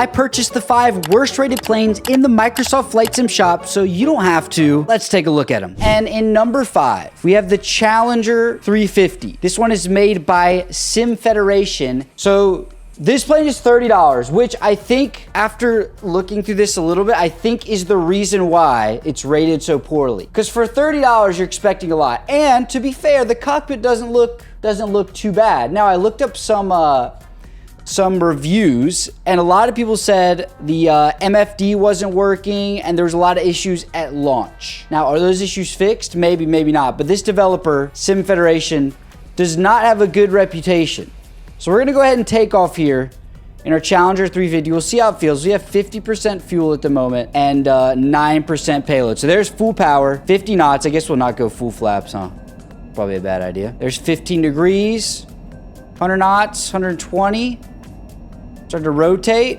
I purchased the 5 worst rated planes in the Microsoft Flight Sim shop, so you don't have to. Let's take a look at them. And in number 5, we have the Challenger 350. This one is made by Sim Federation. So this plane is $30, which I think, after looking through this a little bit, I think is the reason why it's rated so poorly. Because for $30, you're expecting a lot. And to be fair, the cockpit doesn't look too bad. Now, I looked up some reviews, and a lot of people said the MFD wasn't working, and there was a lot of issues at launch. Now, are those issues fixed? Maybe, maybe not. But this developer, Sim Federation, does not have a good reputation. So we're gonna go ahead and take off here in our Challenger 350. We'll see how it feels. We have 50% fuel at the moment and 9% payload. So there's full power, 50 knots. I guess we'll not go full flaps, huh? Probably a bad idea. There's 15 degrees, 100 knots, 120. Start to rotate.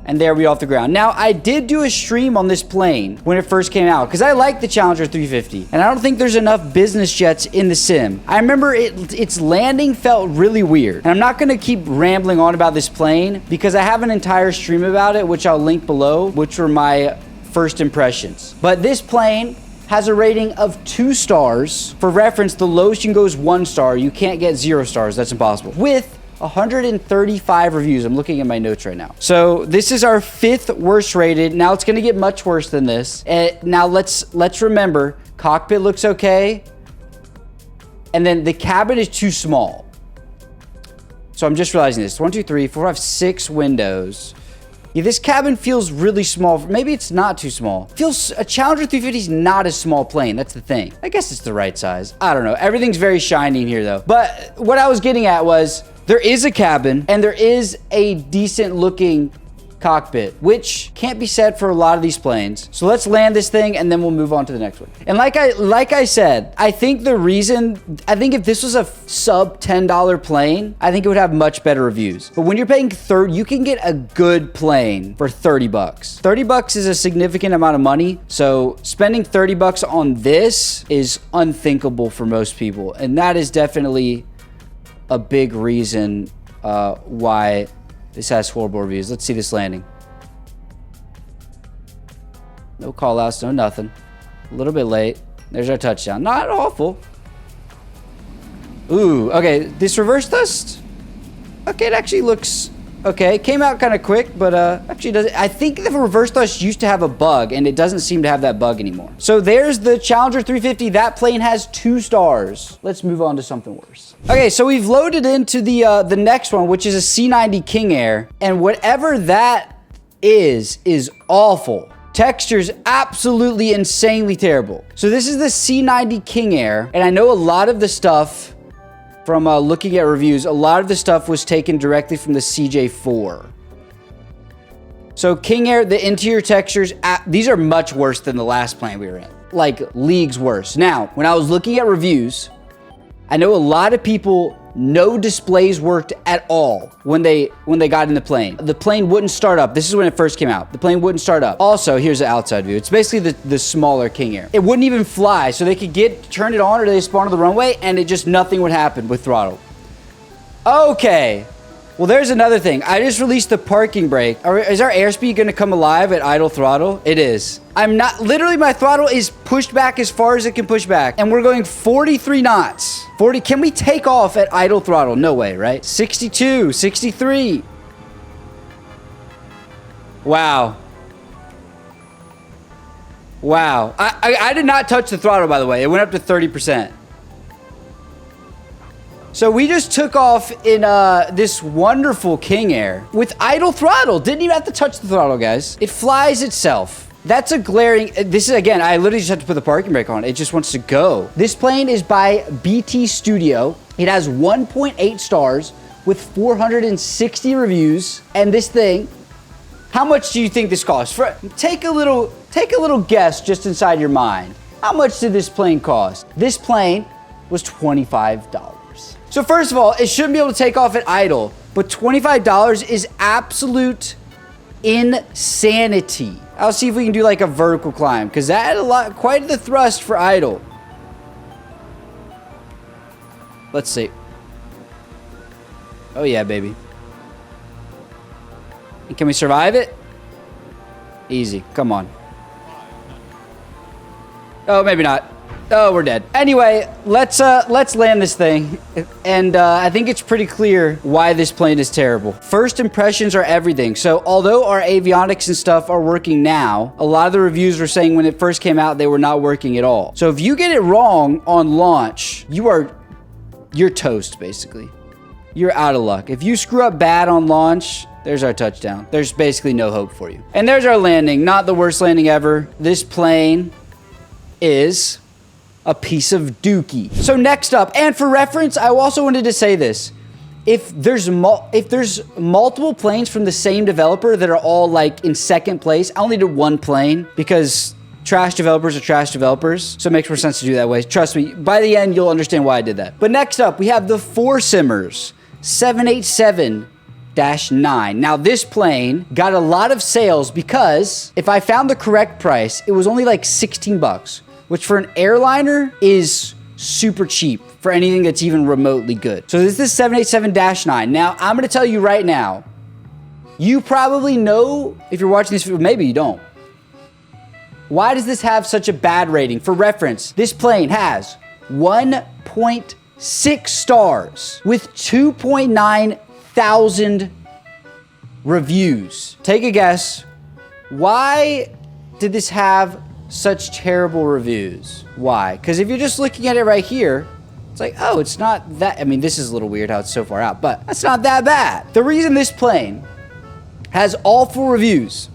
And there we are off the ground. Now, I did do a stream on this plane when it first came out because I like the Challenger 350. And I don't think there's enough business jets in the sim. I remember its landing felt really weird. And I'm not going to keep rambling on about this plane because I have an entire stream about it, which I'll link below, which were my first impressions. But this plane has a rating of 2 stars. For reference, the lowest you can go is 1 star. You can't get 0 stars. That's impossible. With 135 reviews. I'm looking at my notes right now. So this is our 5th worst rated. Now it's going to get much worse than this. Now let's remember, cockpit looks okay. And then the cabin is too small. So I'm just realizing this. 1, 2, 3, 4, 5, 6 windows. Yeah, this cabin feels really small. Maybe it's not too small. A Challenger 350 is not a small plane. That's the thing. I guess it's the right size. I don't know. Everything's very shiny in here though. But what I was getting at was, there is a cabin and there is a decent looking cockpit, which can't be said for a lot of these planes. So let's land this thing and then we'll move on to the next one. And like I said, I think if this was a sub $10 plane, I think it would have much better reviews. But when you're paying you can get a good plane for 30 bucks. 30 bucks is a significant amount of money. So spending 30 bucks on this is unthinkable for most people. And that is definitely a big reason why this has horrible reviews. Let's see this landing. No call outs, no nothing. A little bit late. There's our touchdown. Not awful. Ooh, okay. This reverse thrust. Okay, it actually looks okay. It came out kind of quick, but actually doesn't. I think the reverse thrust used to have a bug, and it doesn't seem to have that bug anymore. So there's the Challenger 350. That plane has 2 stars. Let's move on to something worse. Okay, so we've loaded into the next one, which is a C90 King Air, and whatever that is awful. Texture's absolutely insanely terrible. So this is the C90 King Air, and I know a lot of the stuff from looking at reviews, a lot of the stuff was taken directly from the CJ4. So King Air, the interior textures, these are much worse than the last plane we were in. Like, leagues worse. Now, when I was looking at reviews, I know a lot of people, no displays worked at all when they got in the plane. The plane wouldn't start up. This is when it first came out. The plane wouldn't start up. Also, here's the outside view. It's basically the smaller King Air. It wouldn't even fly, so they could turn it on or they spawn to the runway, and nothing would happen with throttle. Okay. Well, there's another thing. I just released the parking brake. Is our airspeed going to come alive at idle throttle? It is. Literally my throttle is pushed back as far as it can push back. And we're going 43 knots. 40, can we take off at idle throttle? No way, right? 62, 63. Wow. Wow. I did not touch the throttle, by the way. It went up to 30%. So we just took off in this wonderful King Air with idle throttle. Didn't even have to touch the throttle, guys. It flies itself. That's a glaring... This is, again, I literally just have to put the parking brake on. It just wants to go. This plane is by BT Studio. It has 1.8 stars with 460 reviews. And this thing, how much do you think this costs? Take a little guess just inside your mind. How much did this plane cost? This plane was $25. So first of all, it shouldn't be able to take off at idle, but $25 is absolute insanity. I'll see if we can do like a vertical climb, because that had quite the thrust for idle. Let's see. Oh yeah, baby. Can we survive it? Easy. Come on. Oh, maybe not. Oh, we're dead. Anyway, let's land this thing. And I think it's pretty clear why this plane is terrible. First impressions are everything. So although our avionics and stuff are working now, a lot of the reviews were saying when it first came out, they were not working at all. So if you get it wrong on launch, you're toast, basically. You're out of luck. If you screw up bad on launch, there's our touchdown. There's basically no hope for you. And there's our landing. Not the worst landing ever. This plane is a piece of dookie. So next up, and for reference, I also wanted to say this. If there's multiple planes from the same developer that are all like in second place, I only did one plane because trash developers are trash developers. So it makes more sense to do that way. Trust me, by the end, you'll understand why I did that. But next up, we have the Four Simmers 787-9. Now this plane got a lot of sales because if I found the correct price, it was only like 16 bucks. Which for an airliner is super cheap for anything that's even remotely good. So this is the 787-9. Now, I'm gonna tell you right now, you probably know if you're watching this video, maybe you don't. Why does this have such a bad rating? For reference, this plane has 1.6 stars with 2.9 thousand reviews. Take a guess. Why did this have such terrible reviews? Why? Because if you're just looking at it right here, it's like, oh, it's not that, I mean, this is a little weird how it's so far out, but that's not that bad. The reason this plane has awful reviews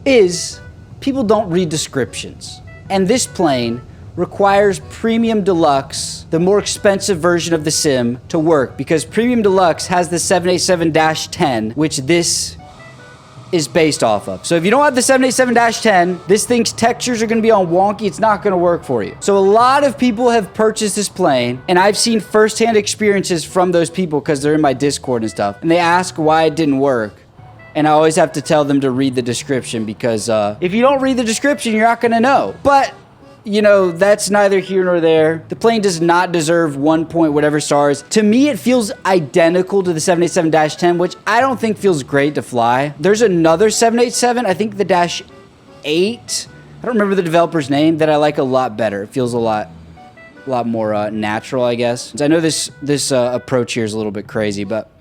is people don't read descriptions. And this plane requires Premium Deluxe, the more expensive version of the sim, to work because Premium Deluxe has the 787-10, which this is based off of. So if you don't have the 787-10, this thing's textures are gonna be on wonky. It's not gonna work for you. So a lot of people have purchased this plane, and I've seen firsthand experiences from those people because they're in my Discord and stuff, and they ask why it didn't work. And I always have to tell them to read the description because if you don't read the description, you're not gonna know. But you know, that's neither here nor there. The plane does not deserve 1 point whatever stars. To me, it feels identical to the 787-10, which I don't think feels great to fly. There's another 787, I think the -8. I don't remember the developer's name, that I like a lot better. It feels a lot more natural, I guess. I know this approach here is a little bit crazy, but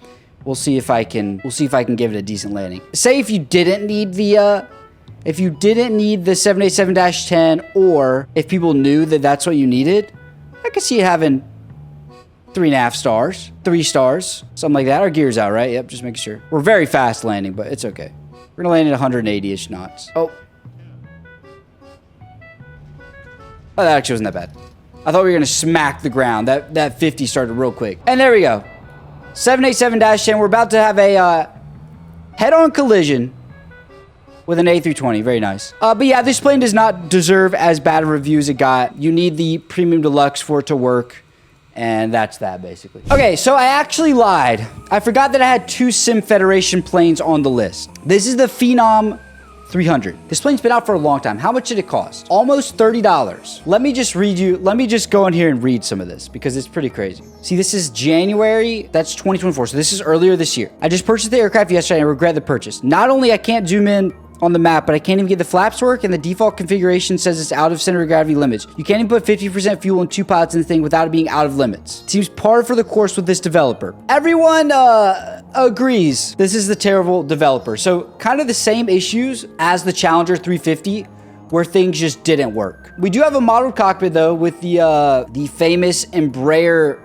we'll see if I can give it a decent landing. Say if you didn't need the 787-10, or if people knew that that's what you needed, I could see it having 3.5 stars, 3 stars, something like that. Our gear's out, right? Yep, just making sure. We're very fast landing, but it's okay. We're gonna land at 180-ish knots. Oh, that actually wasn't that bad. I thought we were gonna smack the ground. That 50 started real quick. And there we go. 787-10, we're about to have a head-on collision with an A320, very nice. But yeah, this plane does not deserve as bad reviews it got. You need the Premium Deluxe for it to work, and that's that, basically. Okay, so I actually lied. I forgot that I had 2 Sim Federation planes on the list. This is the Phenom 300. This plane's been out for a long time. How much did it cost? Almost $30. Let me just go in here and read some of this because it's pretty crazy. See, this is January, that's 2024, so this is earlier this year. I just purchased the aircraft yesterday and I regret the purchase. Not only I can't zoom in on the map, but I can't even get the flaps work, and the default configuration says it's out of center of gravity limits. You can't even put 50% fuel and 2 pilots in the thing without it being out of limits. It seems par for the course with this developer. Everyone agrees this is the terrible developer. So kind of the same issues as the Challenger 350, where things just didn't work. We do have a modeled cockpit though with the famous Embraer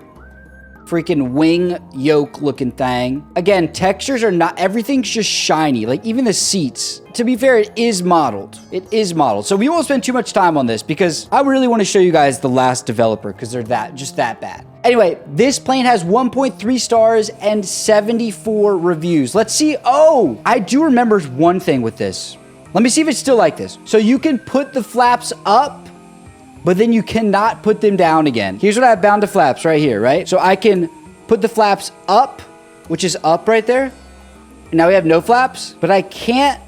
freaking wing yoke looking thing. Again, textures are not, everything's just shiny. Like even the seats, to be fair, it is modeled. It is modeled. So we won't spend too much time on this because I really want to show you guys the last developer because they're just that bad. Anyway, this plane has 1.3 stars and 74 reviews. Let's see. Oh, I do remember one thing with this. Let me see if it's still like this. So you can put the flaps up, but then you cannot put them down again. Here's what I have bound to flaps right here, right? So I can put the flaps up, which is up right there. And now we have no flaps, but I can't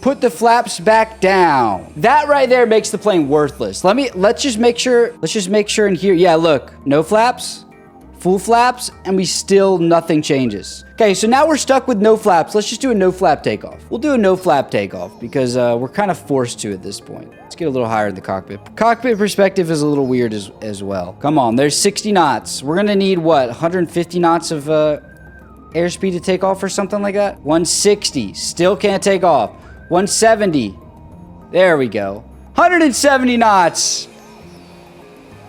put the flaps back down. That right there makes the plane worthless. Let's just make sure in here. Yeah, look, no flaps, full flaps, and nothing changes. Okay, so now we're stuck with no flaps. Let's just do a no flap takeoff. We'll do a no flap takeoff because we're kind of forced to at this point. Let's get a little higher in the cockpit. Cockpit perspective is a little weird as well. Come on, there's 60 knots. We're gonna need what, 150 knots of airspeed to take off or something like that? 160, still can't take off. 170, there we go. 170 knots,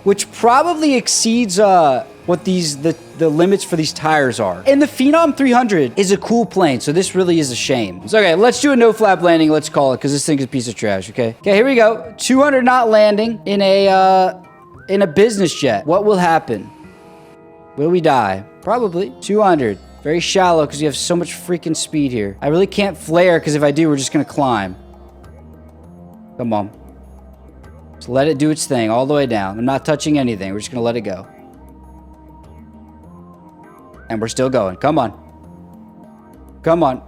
which probably exceeds what the limits for these tires are. And the Phenom 300 is a cool plane, so this really is a shame. So, okay, let's do a no flap landing, let's call it, because this thing is a piece of trash, okay? Okay, here we go. 200 knot landing in a business jet. What will happen? Will we die? Probably. 200. Very shallow because you have so much freaking speed here. I really can't flare because if I do, we're just gonna climb. Come on. Just let it do its thing all the way down. I'm not touching anything. We're just gonna let it go. And we're still going. Come on. Come on.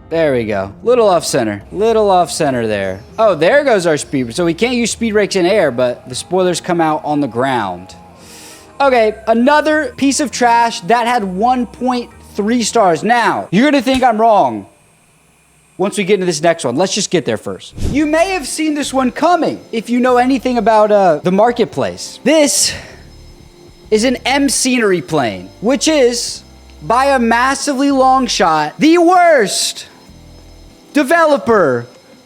There we go. Little off center. Little off center there. Oh, there goes our speed. So we can't use speed brakes in air, but the spoilers come out on the ground. Okay, another piece of trash that had 1.3 stars. Now, you're gonna think I'm wrong once we get into this next one. Let's just get there first. You may have seen this one coming if you know anything about the marketplace. This is an M Scenery plane, which is, by a massively long shot, the worst developer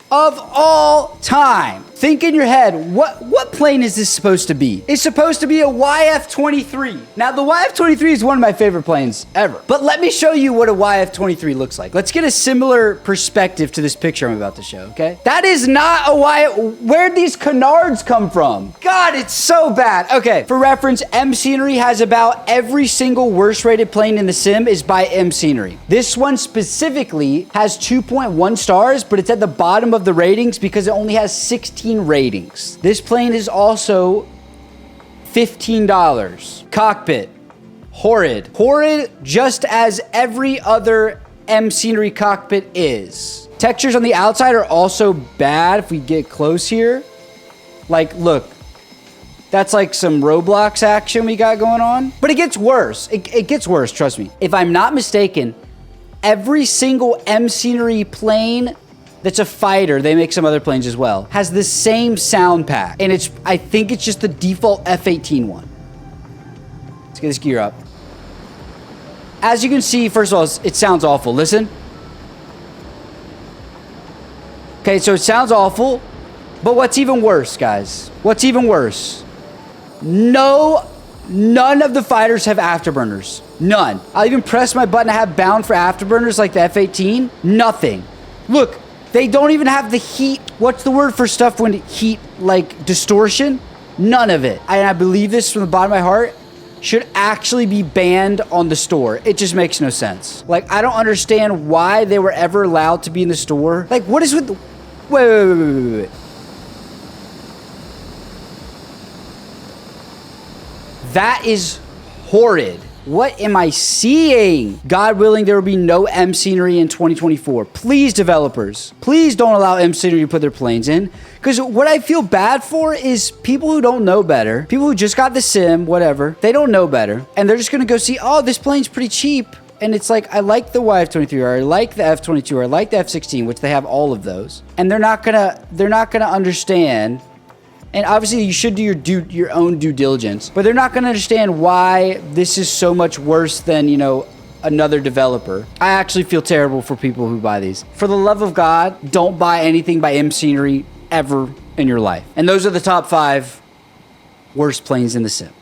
of all time. Think in your head, what plane is this supposed to be? It's supposed to be a YF-23. Now, the YF-23 is one of my favorite planes ever. But let me show you what a YF-23 looks like. Let's get a similar perspective to this picture I'm about to show, okay? That is not a YF... Where'd these canards come from? God, it's so bad. Okay, for reference, M Scenery has about every single worst rated plane in the sim is by M Scenery. This one specifically has 2.1 stars, but it's at the bottom of the ratings because it only has 16 ratings. This plane is also $15. Cockpit, horrid. Horrid just as every other M Scenery cockpit is. Textures on the outside are also bad if we get close here. Like, look, that's like some Roblox action we got going on. But it gets worse. It gets worse, trust me. If I'm not mistaken, every single M Scenery plane that's a fighter, they make some other planes as well, has the same sound pack. And I think it's just the default F-18 one. Let's get this gear up. As you can see, first of all, it sounds awful. Listen. Okay, so it sounds awful, but what's even worse, guys? What's even worse? None of the fighters have afterburners. None. I'll even press my button to have bound for afterburners like the F-18. Nothing. Look. They don't even have the heat. What's the word for stuff when heat, like distortion? None of it. And I believe this from the bottom of my heart should actually be banned on the store. It just makes no sense. Like, I don't understand why they were ever allowed to be in the store. Like, what is with the... Wait. That is horrid. What am I seeing? God willing, there will be no M Scenery in 2024. Please, developers, please don't allow M Scenery to put their planes in. Because what I feel bad for is people who don't know better, people who just got the sim, whatever, they don't know better. And they're just going to go see, oh, this plane's pretty cheap. And it's like, I like the YF-23, or I like the F-22, or I like the F-16, which they have all of those. And they're not gonna understand. And obviously, you should do your own due diligence, but they're not going to understand why this is so much worse than, you know, another developer. I actually feel terrible for people who buy these. For the love of God, don't buy anything by M Scenery ever in your life. And those are the top 5 worst planes in the sim.